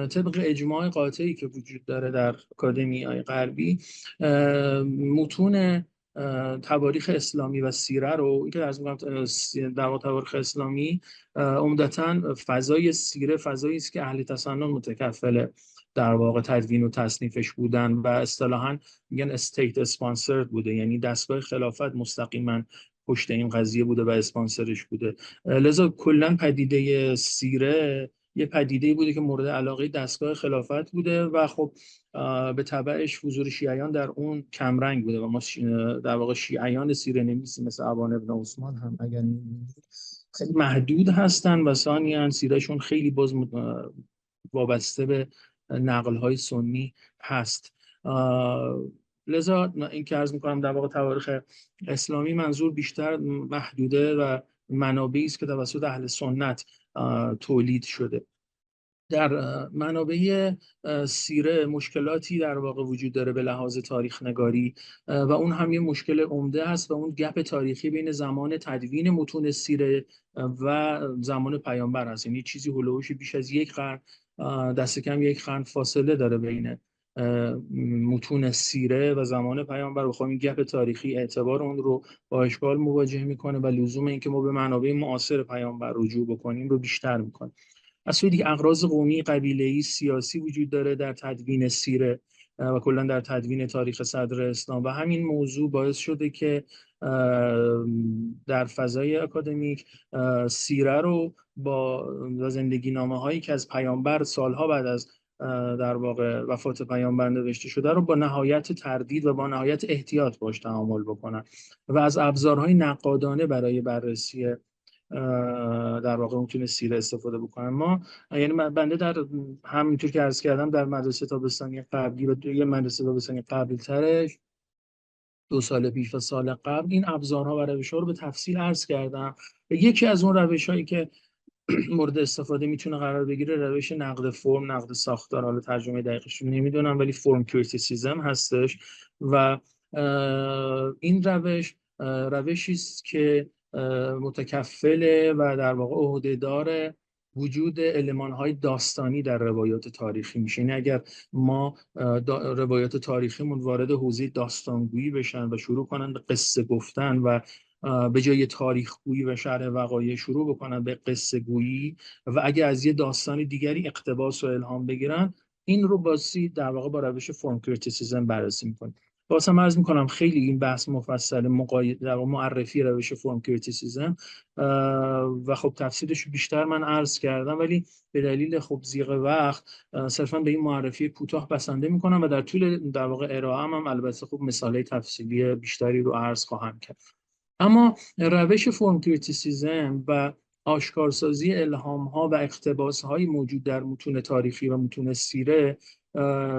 طبق اجماع قاطعی که وجود داره در آکادمیای غربی، متون تواریخ اسلامی و سیره رو، این که عرض می‌کنم در واقع تواریخ اسلامی عمدتاً فضای سیره فضایی است که اهل تسنن متکفل در واقع تدوین و تصنیفش بودن و اصطلاحاً میگن استیت اسپانسرد بوده، یعنی دستگاه خلافت مستقیما پشت این قضیه بوده و اسپانسرش بوده. لذا کلا پدیده سیره یه پدیده بوده که مورد علاقه دستگاه خلافت بوده و خب به تبعش حضور شیعیان در اون کمرنگ بوده و ما در واقع شیعیان سیره نویسی مثل ابان ابن عثمان هم اگر خیلی محدود هستن و ثانیاً سیرهشون خیلی باز وابسته به نقل‌های سنی هست. لذا این که عرض می‌کنم در واقع تواریخ اسلامی منظور بیشتر محدوده و منابعی است که توسط اهل سنت تولید شده. در منابع سیره مشکلاتی در واقع وجود داره به لحاظ تاریخ نگاری و اون هم یه مشکل عمده هست و اون گپ تاریخی بین زمان تدوین متون سیره و زمان پیامبر هست. یعنی چیزی هولوش بیش از یک قرن، دست کم یک قرن فاصله داره بین متون سیره و زمان پیامبر. بخوام این گپ تاریخی اعتبار اون رو با اشکال مواجه میکنه و لزوم اینکه ما به منابع معاصر پیامبر رجوع بکنیم رو بیشتر میکنه. از سوی دیگه اغراض قومی، قبیله‌ای، سیاسی وجود داره در تدوین سیره و کلا در تدوین تاریخ صدر اسلام و همین موضوع باعث شده که در فضای اکادمیک سیره رو با زندگی نامه هایی که از پیامبر سالها بعد از در واقع وفات پیامبر نوشته شده رو با نهایت تردید و با نهایت احتیاط باش تعامل بکنن و از ابزارهای نقادانه برای بررسی در واقع متون سیره استفاده بکنن. ما یعنی بنده در همینطور که عرض کردم در مدرسه تابستانی قبلی و یه مدرسه تابستانی قبلی ترش 2 سال پیش و سال قبل این ابزارها و روش‌ها رو به تفصیل عرض کردم. یکی از اون روش‌هایی که مورد استفاده میتونه قرار بگیره روش نقد فرم، نقد ساختار، حالا ترجمه دقیقش رو نمیدونم ولی فرم کریتیسیزم هستش و این روشی است که متکفل و در واقع عهده‌دار وجود المان‌های داستانی در روایات تاریخی میشه. یعنی اگر ما روایات تاریخیمون وارد حوزه داستانگویی بشن و شروع کنن به قصه گفتن و به جای تاریخ گویی و شرح وقایع شروع بکنن به قصه گویی و اگه از یه داستان دیگری اقتباس و الهام بگیرن، این رو باسی در واقع با روش فرم کریتیسیزم بررسی میکنیم. واسه عرض میکنم خیلی این بحث مفصل در معرفی روش فرم کریتیسیزم و خب تفصیلش بیشتر من عرض کردم ولی به دلیل خب ضیق وقت صرفا به این معرفی کوتاه بسنده میکنم و در طول در واقع ارائه هم البته خب مثالای تفصیلی بیشتری رو عرض خواهم کرد. اما روش فرم کریتیسیزم و آشکارسازی الهام‌ها و اقتباس‌های موجود در متون تاریخی و متون سیره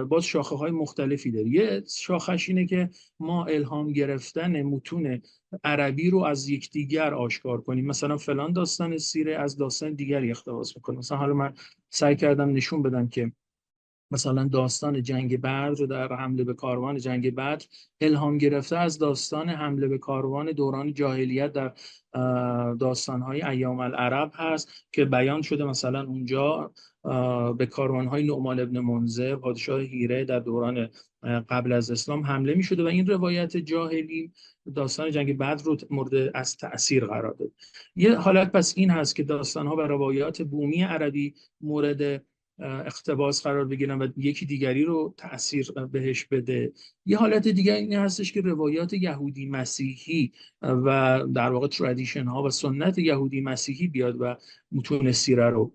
باز شاخه‌های مختلفی داره. یه شاخش اینه که ما الهام گرفتن متون عربی رو از یکدیگر آشکار کنیم. مثلا فلان داستان سیره از داستان دیگری اقتباس می‌کنه. مثلا حالا من سعی کردم نشون بدم که مثلا داستان جنگ بدر در حمله به کاروان جنگ بدر الهام گرفته از داستان حمله به کاروان دوران جاهلیت در داستان‌های ایام العرب هست که بیان شده مثلا اونجا به کاروان‌های نعمان ابن منذر پادشاه هیره در دوران قبل از اسلام حمله می‌شده و این روایت جاهلی داستان جنگ بدر رو مورد از تأثیر قرار داد. یه حالت پس این هست که داستان‌ها و روایات بومی عربی مورد اقتباس قرار بگیرن و یکی دیگری رو تأثیر بهش بده. یه حالت دیگه این هستش که روایات یهودی مسیحی و در واقع ترادیشن ها و سنت یهودی مسیحی بیاد و متون سیره رو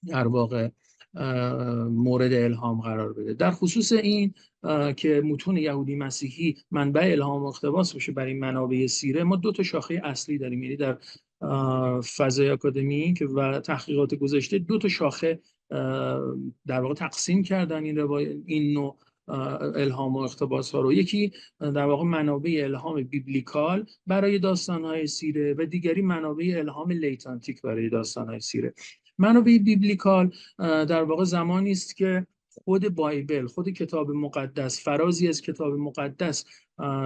در واقع مورد الهام قرار بده. در خصوص این که متون یهودی مسیحی منبع الهام و اقتباس بشه برای منابع سیره، ما 2 تا شاخه اصلی داریم. یعنی در فضای اکادمیک و تحقیقات گذشته 2 تا شاخه در واقع تقسیم کردن این نوع الهام و اقتباس ها رو. یکی در واقع منابع الهام بیبلیکال برای داستان‌های سیره و دیگری منابع الهام لیتانتیک برای داستان‌های سیره. منابع بیبلیکال در واقع زمانی است که خود بایبل، خود کتاب مقدس، فرازی از کتاب مقدس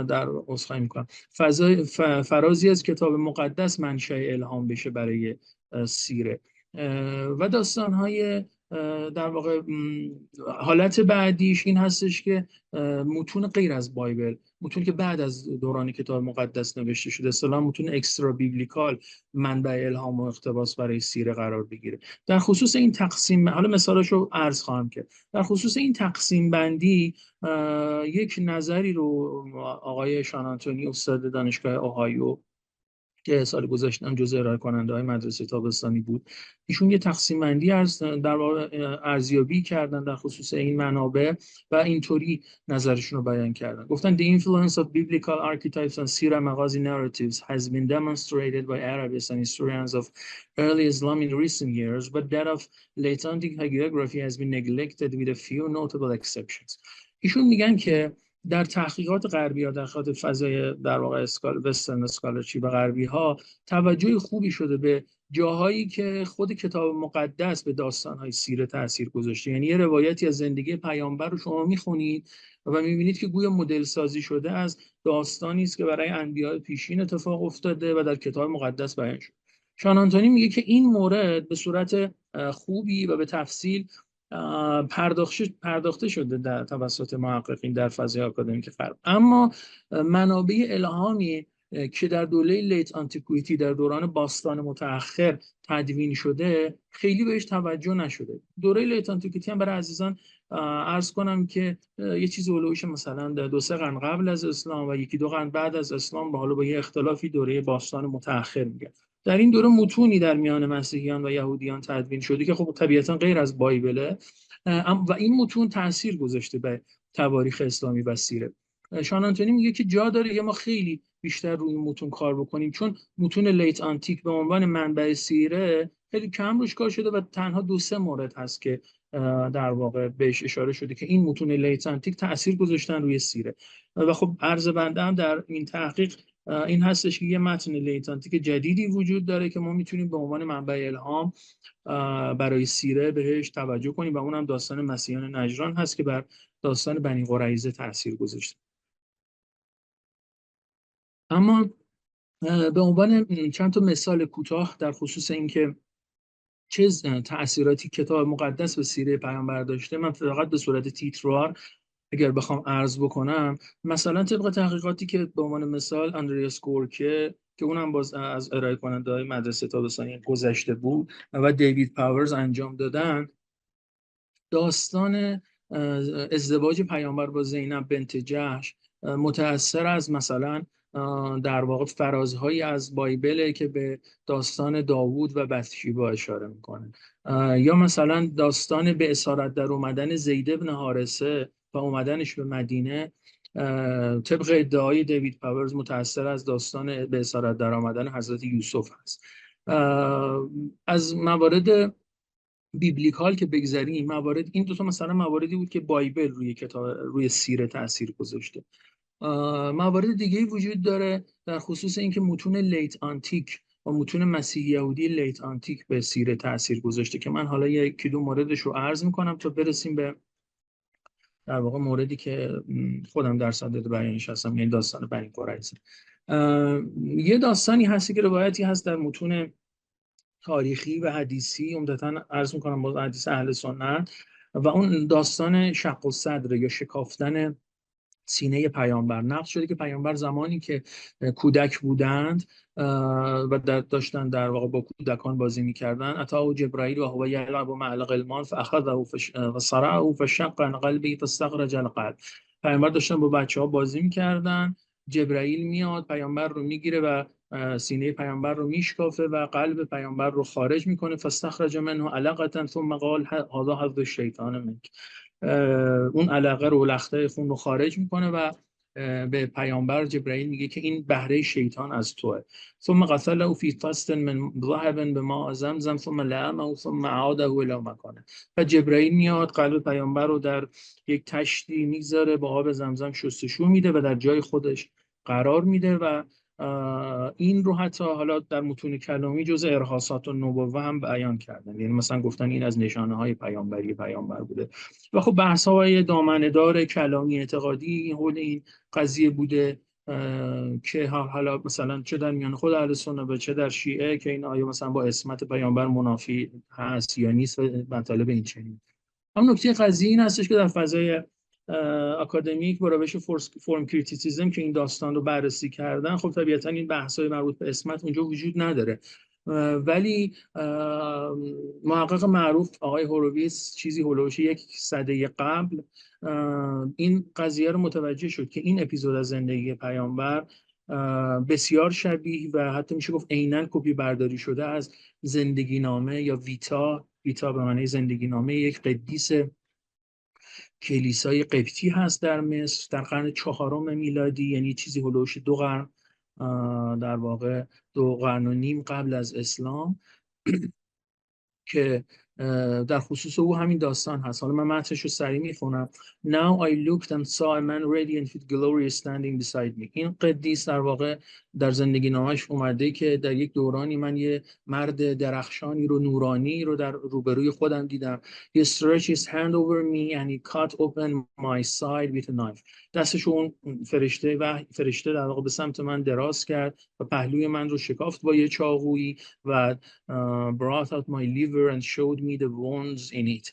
در عذرخواهی می‌کنم فرازی از کتاب مقدس منشأ الهام بشه برای سیره و داستان‌های در واقع حالت بعدیش این هستش که متون غیر از بایبل، متون که بعد از دوران کتاب مقدس نوشته شده، اصطلاحاً متون اکسترا بیبلیکال، منبع الهام و اقتباس برای سیره قرار بگیره. در خصوص این تقسیم، حالا مثالاشو عرض خواهم کرد. در خصوص این تقسیم بندی یک نظری رو آقای شان آنتونی استاد دانشگاه اوهایو که سال گذشتم جزء ارائه کننده های مدرسه تابستانی بود، ایشون یه تقسیم بندی در واقع ارزیابی کردن در خصوص این منابع و اینطوری نظرشون رو بیان کردن. گفتن the influence of biblical archetypes and Sira Maghazi narratives has been demonstrated by Arabists and historians of early Islam in recent years, but that of late antique hagiography has been neglected with a few notable exceptions. ایشون میگن که در تحقیقات غربی ها، در خاطر فضای در واقع وسترن اسکالرشی و غربی ها، توجه خوبی شده به جاهایی که خود کتاب مقدس به داستان‌های سیره تاثیر گذاشته. یعنی یه روایتی از زندگی پیامبر رو شما میخونید و میبینید که گویا مدل سازی شده از داستانی است که برای انبیاء پیشین اتفاق افتاده و در کتاب مقدس بیان شده. شان آنتونی میگه که این مورد به صورت خوبی و به تفصیل پرداخته شده در توسط محققین در فضای آکادمیک غرب، اما منابع الهامی که در دوره لیت آنتیکویتی، در دوران باستان متأخر تدوین شده، خیلی بهش توجه نشده. دوره لیت آنتیکویتی هم برای عزیزان عرض کنم که یه چیز اولویش مثلا 2-3 قرن قبل از اسلام و 1-2 قرن بعد از اسلام، با حالا با یه اختلافی دوره باستان متأخر میگن. در این دوره متونی در میان مسیحیان و یهودیان تدوین شده که خب طبیعتا غیر از بایبله و این متون تاثیر گذاشته به تواریخ اسلامی و سیره. شان آنتونی میگه که جا داره ما خیلی بیشتر روی متون کار بکنیم، چون متون لیت آنتیک به عنوان منبع سیره خیلی کم روش کار شده و تنها 2-3 مورد هست که در واقع بهش اشاره شده که این متون لیت آنتیک تاثیر گذاشتن روی سیره. و خب عرض بنده هم در این تحقیق این هستش که یه متن لیت آنتیک جدیدی وجود داره که ما میتونیم به عنوان منبع الهام برای سیره بهش توجه کنیم و اونم داستان مسیحیان نجران هست که بر داستان بنی قریظه تاثیر گذاشته. اما به عنوان چند تا مثال کوتاه در خصوص اینکه چه تأثیراتی کتاب مقدس به سیره پیامبر داشته، من فقط به صورت تیتروار اگر بخوام عرض بکنم، مثلا طبق تحقیقاتی که به عنوان مثال اندریاس گورکه که اونم باز از ارائه کننده های مدرسه تابستانی گذشته بود و دیوید پاورز انجام دادن، داستان ازدواج پیامبر با زینب بنت جحش متأثر از مثلا در واقع فرازهایی از بایبل که به داستان داوود و بثشیبا اشاره میکنه، یا مثلا داستان به اسارت در اومدن زید بن حارثه و اومدنش به مدینه طبق ادعای دیوید پاورز متأثر از داستان به اسارت در آمدن حضرت یوسف هست. از موارد بیبلیکال که بگذریم، موارد این دو تا مثلا مواردی بود که بایبل روی سیره تاثیر گذاشته. موارد دیگه وجود داره در خصوص اینکه متون لیت آنتیک و متون مسیحی یهودی لیت آنتیک به سیره تاثیر گذاشته که من حالا 1-2 موردش رو عرض میکنم تا برسیم به در واقع موردی که خودم در صدد بیانش هستم، یعنی داستان بنی قریظه. یه داستانی هستی که روایتی هست در متون تاریخی و حدیثی، عمدتاً عرض میکنم با حدیث اهل سنت، و اون داستان شق الصدر یا شکافتن سینه پیامبر. نقل شده که پیامبر زمانی که کودک بودند و داشتن در واقع با کودکان بازی میکردن، اتاه جبرائیل و هو یلعب مع الغلمان فاخذه و صرعه فشق عن قلبه فاستخرج القلب. پیامبر داشتن با بچه‌ها بازی میکردن، جبرائیل میاد پیامبر رو میگیره و سینه پیامبر رو میشکافه و قلب پیامبر رو خارج میکنه. فاستخرج منه علقه ثم قال هذا حظ الشیطان منک. اون علقه رو، لخته خون رو خارج میکنه و به پیامبر جبرائیل میگه که این بهره شیطان از توه. ثم غسله فی طست من ذهب بماء زمزم ثم لعمه ثم عاده الی مکانه. و جبرائیل میاد قلب پیامبر رو در یک تشتی میذاره، با آب زمزم شستشو میده و در جای خودش قرار میده و این رو حتی حالا در متون کلامی جزء ارهاصات النبوه هم بیان کردن، یعنی مثلا گفتن این از نشانه های پیامبری پیامبر بوده. و خب بحث های دامنه‌دار کلامی اعتقادی حول این قضیه بوده که حالا مثلا چه در میان خود اهل سنت و چه در شیعه که این آیا مثلا با اسمت پیامبر منافی هست یا نیست و مطالب این چنین. اما نکته قضیه این هستش که در فضای اکادمیک با روش فرم کریتیسیزم که این داستان رو بررسی کردن، خب طبیعتا این بحث‌های مربوط به اسمت اونجا وجود نداره. ولی محقق معروف آقای هوروویتس چیزی هولوش یک سده قبل این قضیه رو متوجه شد که این اپیزود از زندگی پیامبر بسیار شبیه و حتی میشه گفت عیناً کپی برداری شده از زندگی نامه یا ویتا به معنی زندگی نامه یک قدیس کلیسای قبطی هست در مصر در قرن 4 میلادی، یعنی چیزی هلوش 2 قرن در واقع 2.5 قرن قبل از اسلام که در خصوص او همین داستان هست. حالا من متنش رو سریع میخونم. Now I looked and saw a man radiant with glory standing beside me. این قدیس در واقع در زندگی نامش اومده که در یک دورانی من یه مرد درخشانی رو نورانی رو در روبروی خودم دیدم. He stretched his hand over me and he cut open my side with a knife. دستش اون فرشته در واقع به سمت من دراز کرد و پهلوی من رو شکافت با یه چاقویی و brought out my liver and showed me the wounds in it.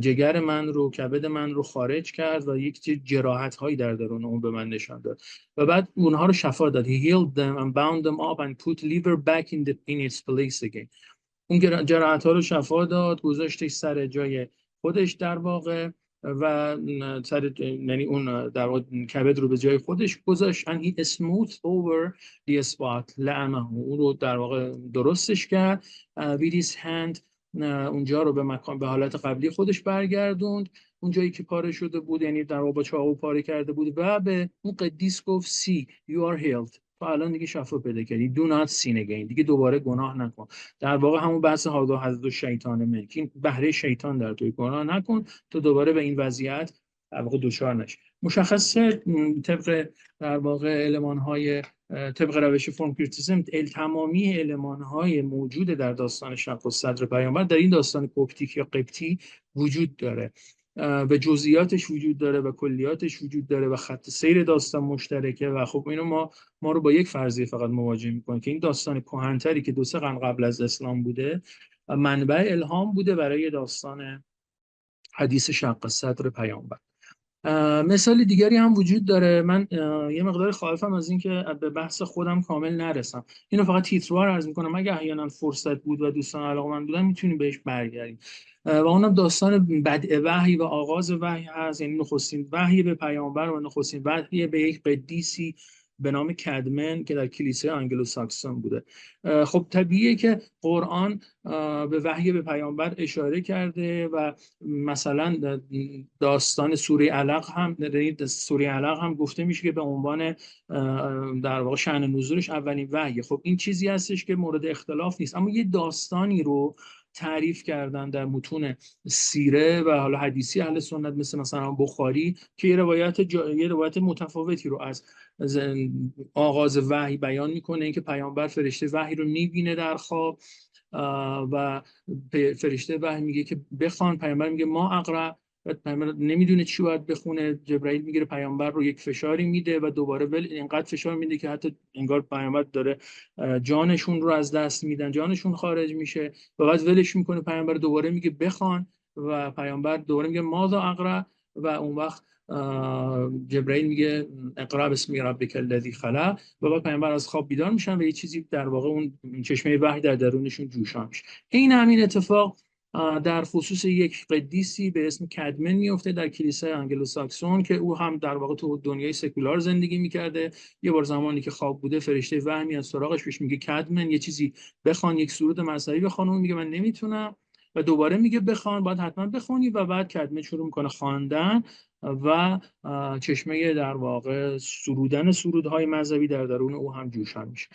جگر من رو، کبد من رو خارج کرد و یک جراحت هایی در درون اون به من نشان داد و بعد اونها رو شفا داد. He healed them and bound them up and put liver back in its place again. اون جراحت ها رو شفا داد، گذاشتش سر جای خودش در واقع و یعنی اون در واقع کبد رو به جای خودش گذاشت. and he smoothed over the spot لعنه، اون رو در واقع درستش کرد. with his hand اونجا رو به حالت قبلی خودش برگردوند، اون جایی که پاره شده بود، یعنی در واقع با چاقو پاره کرده بود و به اون قدیس گفت see you are healed. تو الان دیگه شفا پیدا کردی. do not sin again. دیگه دوباره گناه نکن. در واقع همون بحث هاگاه حضرت شیطان ملک، این بهره شیطان در توی گناه نکن تو دوباره به این وضعیت در واقع دچار نشی. مشخصه طبق در واقع المان‌های طبق روش فرم کریتیسم تمامی المان‌های موجود در داستان شق الصدر پیامبر در این داستان کوپتیک یا قبطی وجود داره و جزئیاتش وجود داره و کلیاتش وجود داره و خط سیر داستان مشترکه و خب اینو ما رو با یک فرضیه فقط مواجه میکنه که این داستان کهن‌تری که 2-3 قرن قبل از اسلام بوده منبع الهام بوده برای داستان حدیث شق الصدر پیامبر. مثال دیگری هم وجود داره. من یه مقدار خائفم از این که به بحث خودم کامل نرسم، اینو فقط تیتروار عرض میکنم، اگه احیانا فرصت بود و دوستان علاقه‌مند بودن میتونیم بهش برگردیم و اونم داستان بدء وحی و آغاز وحی هست، یعنی نخستین وحی به پیامبر و نخستین وحی به یک قدیسی به نام کدمن که در کلیسای آنگلو ساکسون بوده. خب طبیعیه که قرآن به وحی به پیامبر اشاره کرده و مثلا داستان سوره علق هم گفته میشه که به عنوان در واقع شأن نزولش اولین وحی. خب این چیزی هستش که مورد اختلاف نیست، اما یه داستانی رو تعریف کردن در متون سیره و حالا حدیثی اهل سنت مثلا بخاری که یه روایت متفاوتی رو از آغاز وحی بیان میکنه، اینکه پیامبر فرشته وحی رو میبینه در خواب و فرشته وحی میگه که بخوان، پیامبر میگه ما اقرا، پیامبر نمیدونه چی باید بخونه، جبرائیل میگیره پیامبر رو یک فشاری میده و دوباره اینقدر فشار میده که حتی انگار پیامبر داره جانشون رو از دست میدن، جانشون خارج میشه و بعد ولش میکنه، پیامبر دوباره میگه بخوان و پیامبر دوباره میگه ماذا اقرا و اون وقت جبرائیل میگه اقرا بسم ربک الذی خلق و بعد پیامبر از خواب بیدار میشن و یه چیزی در واقع اون چشمه وحی در درونشون جوشان میشه. این همین اتفاق در خصوص یک قدیسی به اسم کدمن میفته در کلیسای آنگلو ساکسون که او هم در واقع تو دنیای سکولار زندگی میکرده. یه بار زمانی که خواب بوده فرشته وحی میاد سراغش، بهش میگه کدمن یه چیزی بخوان، یک سرود مذهبی بخوان، اون میگه من نمیتونم و دوباره میگه بخوان، باید حتما بخونی و بعد کدمن شروع میکنه خواندن و چشمه در واقع سرودن سرودهای مذهبی در درون او هم جوشان میشه.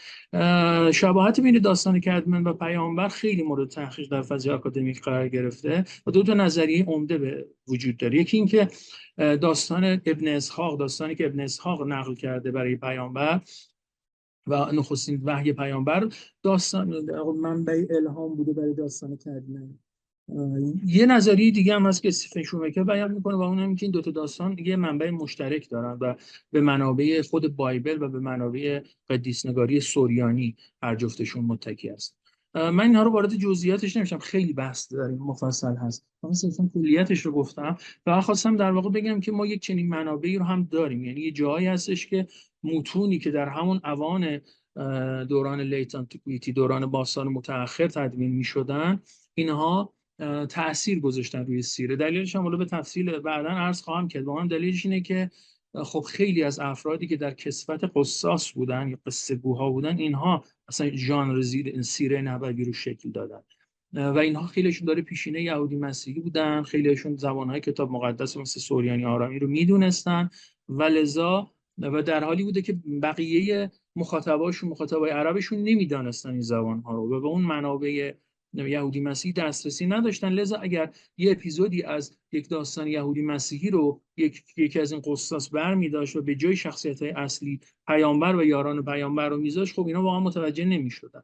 شباهت بین داستان کدمن و پیامبر خیلی مورد تحقیق در فضای آکادمیک قرار گرفته و دو تا نظریه عمده به وجود داره. یکی این که داستانی که ابن اسحاق نقل کرده برای پیامبر و نخستین وحی پیامبر داستان منبع الهام بوده برای داستان کدمن یه نظریه دیگه هم هست که استیفن شومکر بیان میکنه و اون هم که این دوتا داستان یه منبع مشترک دارن و به منابع خود بایبل و به منابع قدیسنگاری سوریانی هر جفتشون متکی است. من اینها رو وارد جزئیاتش نمیشم، خیلی بحث داریم، مفصل هست، من صرفا کلیتش رو گفتم و خواستم در واقع بگم که ما یک چنین منابعی رو هم داریم. یعنی یه جایی هستش که متونی که در همون اوان دوران لیت آنتیکویتی، دوران باستان متأخر تدوین می‌شدن، اینها تأثیر گذاشتن روی سیره. دلیلش هم حالا به تفصیل بعدا عرض خواهم کرد. واقعا دلیلش اینه که خب خیلی از افرادی که در کسوت قصاص بودن یا قصه گوها بودن، اینها اصلا ژانر سیره نبوی رو شکل دادن و اینها خیلیشون داره پیشینه یهودی مسیحی بودن، خیلیشون زبانهای کتاب مقدس مثل سوریانی آرامی رو میدونستن و لذا و در حالی بوده که بقیه مخاطبای عربشون نمیدانستن این زبانها رو و به اون منابع یهودی مسیحی دسترسی نداشتن. لذا اگر یه اپیزودی از یک داستان یهودی مسیحی رو یکی از این قصاص برمی‌داشت و به جای شخصیت‌های اصلی پیامبر و یاران پیامبر رو میذاشت، خب اینا واقعا متوجه نمی‌شدن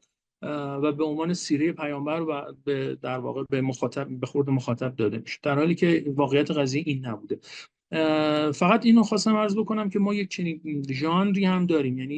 و به عنوان سیره پیامبر و در واقع به خورد مخاطب داده میشه، در حالی که واقعیت قضیه این نبوده. فقط اینو خواستم عرض بکنم که ما یک چنین ژانری هم داریم، یعنی